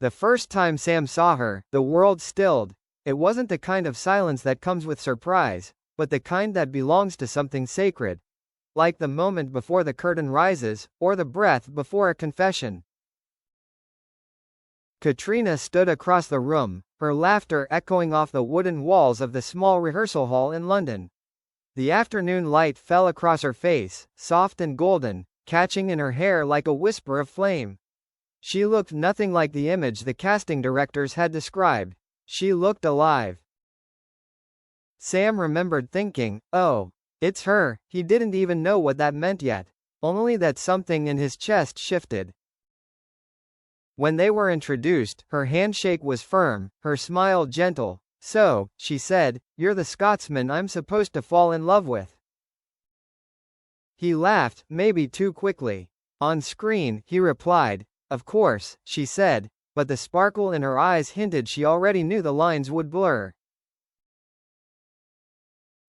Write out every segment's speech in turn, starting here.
The first time Sam saw her, the world stilled. It wasn't the kind of silence that comes with surprise, but the kind that belongs to something sacred. Like the moment before the curtain rises, or the breath before a confession. Katrina stood across the room, her laughter echoing off the wooden walls of the small rehearsal hall in London. The afternoon light fell across her face, soft and golden, catching in her hair like a whisper of flame. She looked nothing like the image the casting directors had described. She looked alive. Sam remembered thinking, oh, it's her. He didn't even know what that meant yet. Only that something in his chest shifted. When they were introduced, her handshake was firm, her smile gentle. So, she said, you're the Scotsman I'm supposed to fall in love with. He laughed, maybe too quickly. On screen, he replied, of course, she said, but the sparkle in her eyes hinted she already knew the lines would blur.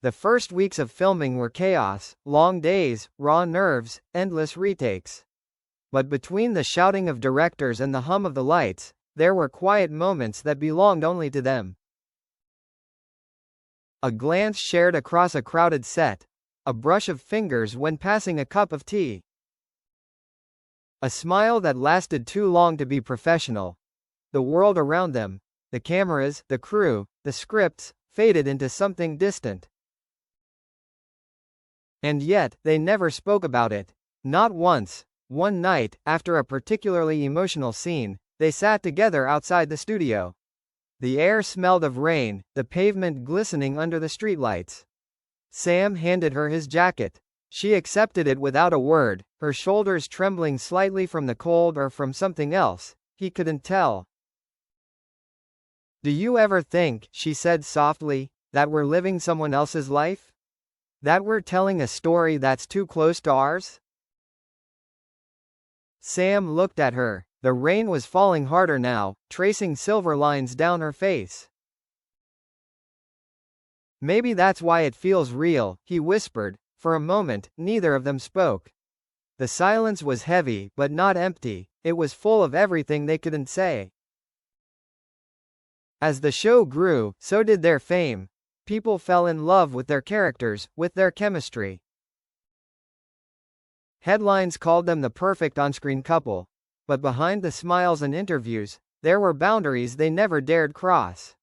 The first weeks of filming were chaos, long days, raw nerves, endless retakes. But between the shouting of directors and the hum of the lights, there were quiet moments that belonged only to them. A glance shared across a crowded set. A brush of fingers when passing a cup of tea. A smile that lasted too long to be professional. The world around them, the cameras, the crew, the scripts, faded into something distant. And yet, they never spoke about it. Not once. One night, after a particularly emotional scene, they sat together outside the studio. The air smelled of rain, the pavement glistening under the streetlights. Sam handed her his jacket. She accepted it without a word, her shoulders trembling slightly from the cold or from something else, he couldn't tell. Do you ever think, she said softly, that we're living someone else's life? That we're telling a story that's too close to ours? Sam looked at her. The rain was falling harder now, tracing silver lines down her face. Maybe that's why it feels real, he whispered. For a moment, neither of them spoke. The silence was heavy, but not empty. It was full of everything they couldn't say. As the show grew, so did their fame. People fell in love with their characters, with their chemistry. Headlines called them the perfect on-screen couple. But behind the smiles and interviews, there were boundaries they never dared cross.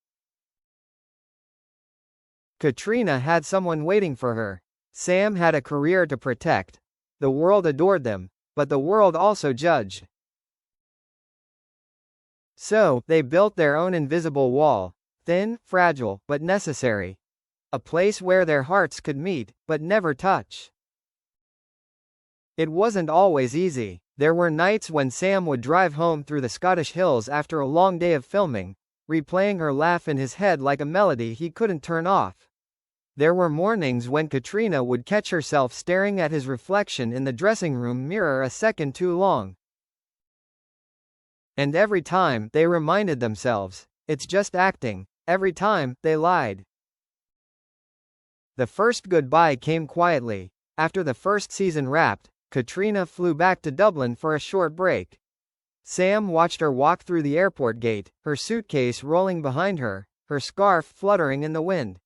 Katrina had someone waiting for her. Sam had a career to protect. The world adored them, but the world also judged. So, they built their own invisible wall. Thin, fragile, but necessary. A place where their hearts could meet, but never touch. It wasn't always easy. There were nights when Sam would drive home through the Scottish hills after a long day of filming, replaying her laugh in his head like a melody he couldn't turn off. There were mornings when Katrina would catch herself staring at his reflection in the dressing room mirror a second too long. And every time, they reminded themselves, it's just acting. Every time, they lied. The first goodbye came quietly. After the first season wrapped, Katrina flew back to Dublin for a short break. Sam watched her walk through the airport gate, her suitcase rolling behind her, her scarf fluttering in the wind.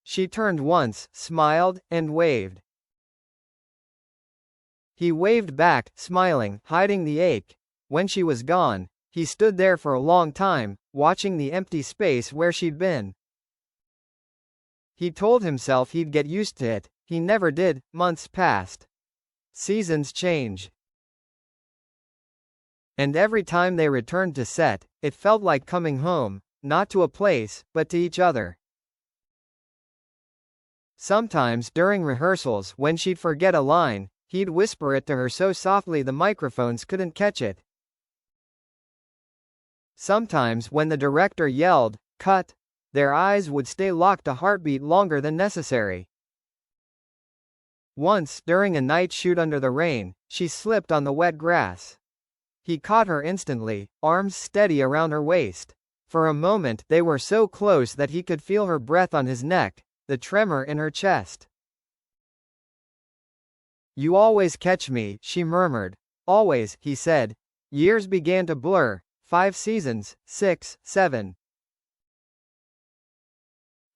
She turned once, smiled, and waved. He waved back, smiling, hiding the ache. When she was gone, he stood there for a long time, watching the empty space where she'd been. He told himself he'd get used to it. He never did. Months passed. Seasons change. And every time they returned to set, it felt like coming home, not to a place, but to each other. Sometimes during rehearsals, when she'd forget a line, he'd whisper it to her so softly the microphones couldn't catch it. Sometimes when the director yelled, "Cut!" their eyes would stay locked a heartbeat longer than necessary. Once, during a night shoot under the rain, she slipped on the wet grass. He caught her instantly, arms steady around her waist. For a moment, they were so close that he could feel her breath on his neck, the tremor in her chest. "You always catch me," she murmured. "Always," he said. Years began to blur, 5 seasons, 6, 7.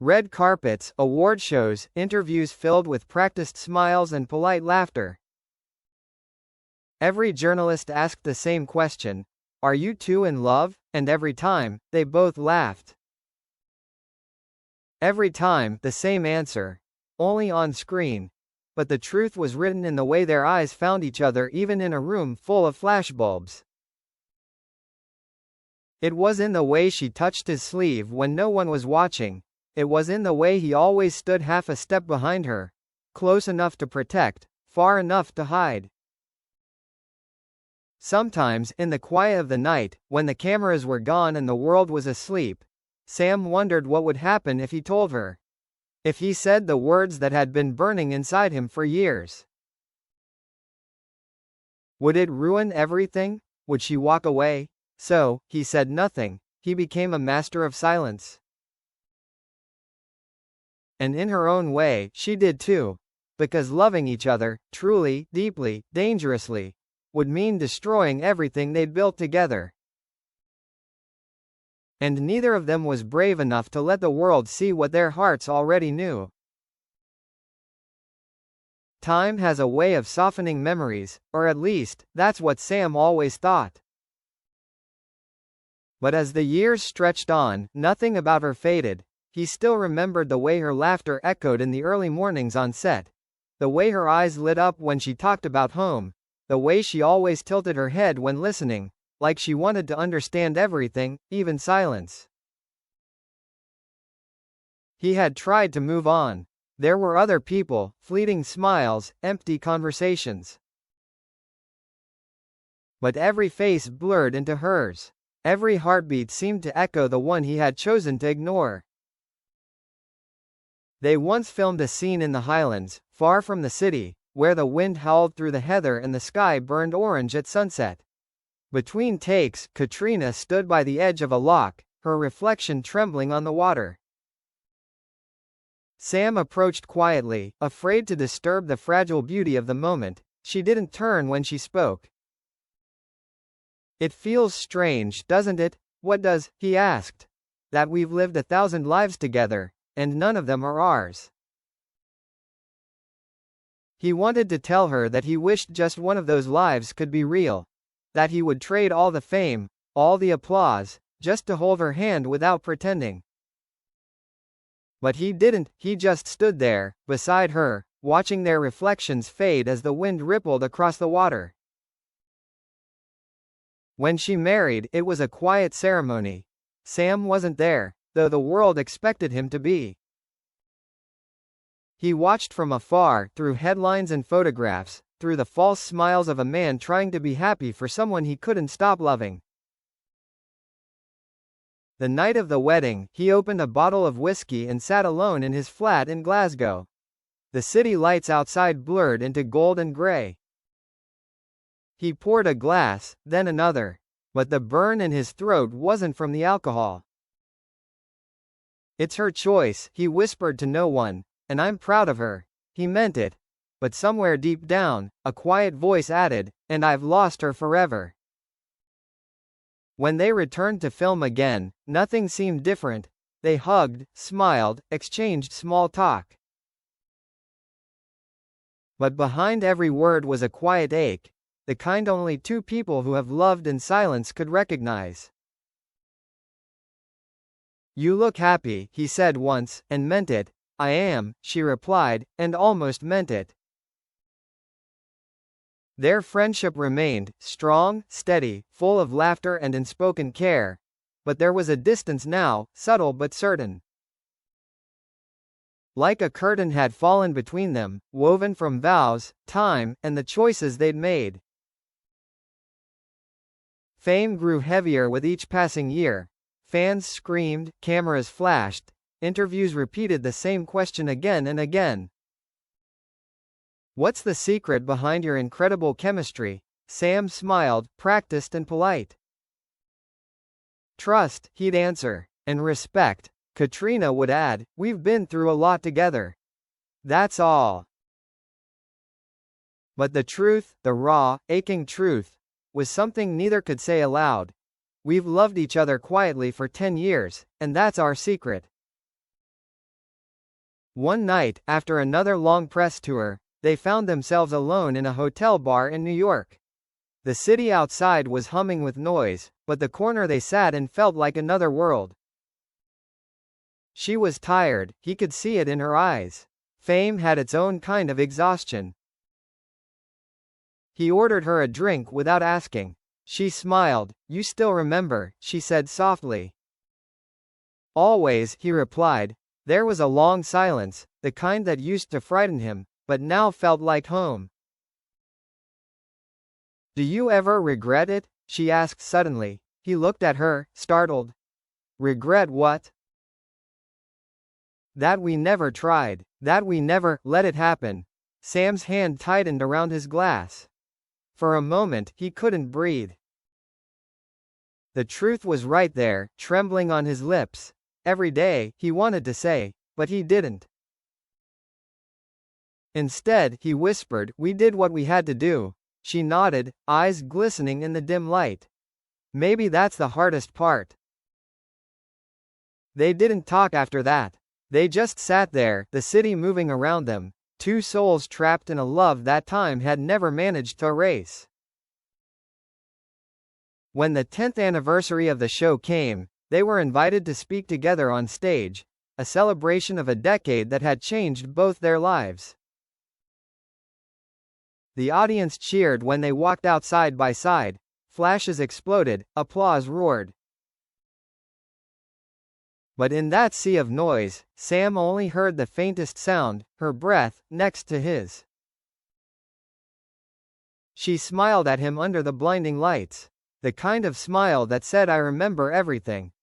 Red carpets, award shows, interviews filled with practiced smiles and polite laughter. Every journalist asked the same question, "Are you two in love?" And every time, they both laughed. Every time, the same answer. Only on screen. But the truth was written in the way their eyes found each other even in a room full of flashbulbs. It was in the way she touched his sleeve when no one was watching. It was in the way he always stood half a step behind her. Close enough to protect, far enough to hide. Sometimes, in the quiet of the night, when the cameras were gone and the world was asleep, Sam wondered what would happen if he told her. If he said the words that had been burning inside him for years. Would it ruin everything? Would she walk away? So, he said nothing. He became a master of silence. And in her own way, she did too. Because loving each other, truly, deeply, dangerously, would mean destroying everything they'd built together. And neither of them was brave enough to let the world see what their hearts already knew. Time has a way of softening memories, or at least, that's what Sam always thought. But as the years stretched on, nothing about her faded. He still remembered the way her laughter echoed in the early mornings on set. The way her eyes lit up when she talked about home. The way she always tilted her head when listening, like she wanted to understand everything, even silence. He had tried to move on. There were other people, fleeting smiles, empty conversations. But every face blurred into hers. Every heartbeat seemed to echo the one he had chosen to ignore. They once filmed a scene in the Highlands, far from the city, where the wind howled through the heather and the sky burned orange at sunset. Between takes, Katrina stood by the edge of a lock, her reflection trembling on the water. Sam approached quietly, afraid to disturb the fragile beauty of the moment. She didn't turn when she spoke. "It feels strange, doesn't it?" "What does?" he asked. "That we've lived 1,000 lives together, and none of them are ours." He wanted to tell her that he wished just one of those lives could be real. That he would trade all the fame, all the applause, just to hold her hand without pretending. But he didn't. He just stood there, beside her, watching their reflections fade as the wind rippled across the water. When she married, it was a quiet ceremony. Sam wasn't there, though the world expected him to be. He watched from afar, through headlines and photographs, through the false smiles of a man trying to be happy for someone he couldn't stop loving. The night of the wedding, he opened a bottle of whiskey and sat alone in his flat in Glasgow. The city lights outside blurred into gold and grey. He poured a glass, then another. But the burn in his throat wasn't from the alcohol. "It's her choice," he whispered to no one, "and I'm proud of her." He meant it. But somewhere deep down, a quiet voice added, "And I've lost her forever." When they returned to film again, nothing seemed different. They hugged, smiled, exchanged small talk. But behind every word was a quiet ache, the kind only two people who have loved in silence could recognize. "You look happy," he said once, and meant it. "I am," she replied, and almost meant it. Their friendship remained, strong, steady, full of laughter and unspoken care. But there was a distance now, subtle but certain. Like a curtain had fallen between them, woven from vows, time, and the choices they'd made. Fame grew heavier with each passing year. Fans screamed, cameras flashed, interviews repeated the same question again and again. "What's the secret behind your incredible chemistry?" Sam smiled, practiced and polite. "Trust," he'd answer, "and respect." Katrina would add, "We've been through a lot together. That's all." But the truth, the raw, aching truth, was something neither could say aloud. We've loved each other quietly for 10 years, and that's our secret. One night, after another long press tour, they found themselves alone in a hotel bar in New York. The city outside was humming with noise, but the corner they sat in felt like another world. She was tired, he could see it in her eyes. Fame had its own kind of exhaustion. He ordered her a drink without asking. She smiled. "You still remember," she said softly. "Always," he replied. There was a long silence, the kind that used to frighten him, but now felt like home. "Do you ever regret it?" she asked suddenly. He looked at her, startled. "Regret what?" "That we never tried. That we never let it happen." Sam's hand tightened around his glass. For a moment, he couldn't breathe. The truth was right there, trembling on his lips. Every day, he wanted to say, but he didn't. Instead, he whispered, "We did what we had to do." She nodded, eyes glistening in the dim light. "Maybe that's the hardest part." They didn't talk after that. They just sat there, the city moving around them, two souls trapped in a love that time had never managed to erase. When the 10th anniversary of the show came, they were invited to speak together on stage, a celebration of a decade that had changed both their lives. The audience cheered when they walked out side by side, flashes exploded, applause roared. But in that sea of noise, Sam only heard the faintest sound, her breath, next to his. She smiled at him under the blinding lights. The kind of smile that said, "I remember everything."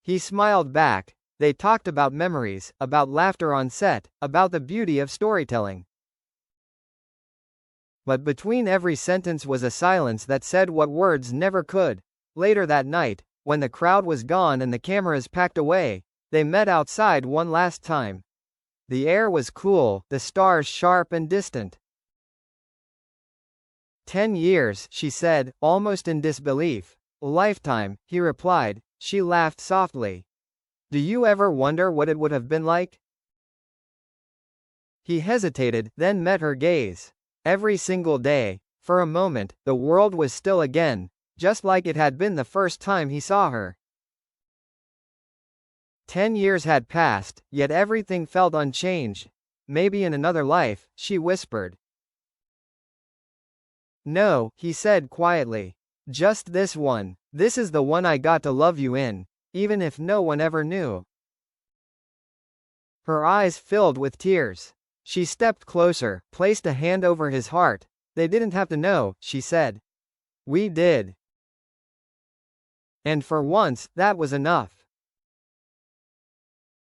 He smiled back. They talked about memories, about laughter on set, about the beauty of storytelling. But between every sentence was a silence that said what words never could. Later that night, when the crowd was gone and the cameras packed away, they met outside one last time. The air was cool, the stars sharp and distant. 10 years, she said, almost in disbelief. "A lifetime," he replied. She laughed softly. "Do you ever wonder what it would have been like?" He hesitated, then met her gaze. Every single day. For a moment, the world was still again, just like it had been the first time he saw her. 10 years had passed, yet everything felt unchanged. "Maybe in another life," she whispered. "No," he said quietly. "Just this one. This is the one I got to love you in, even if no one ever knew." Her eyes filled with tears. She stepped closer, placed a hand over his heart. "They didn't have to know," she said. "We did. And for once, that was enough."